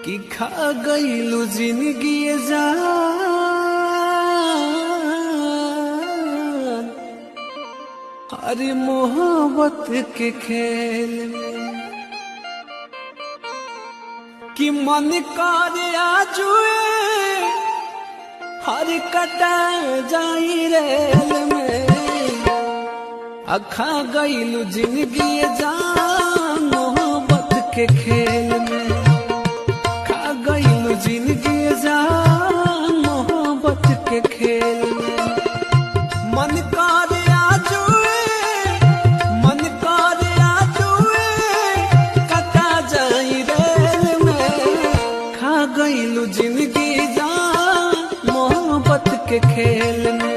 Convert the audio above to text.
कि खा गईलू जिंदगी जान अरे मोहब्बत के खेल में कि मन करे आजुए हर कटा जाई रेल में खा गईलू जिंदगी जान मोहब्बत के खेल में खा गईलू जिंदगी जान मोहब्बत के खेल में मन करे आजुए मन करे आजुए कटा जाई रेल में खा गईलू जिंदगी जान मोहब्बत के खेल में।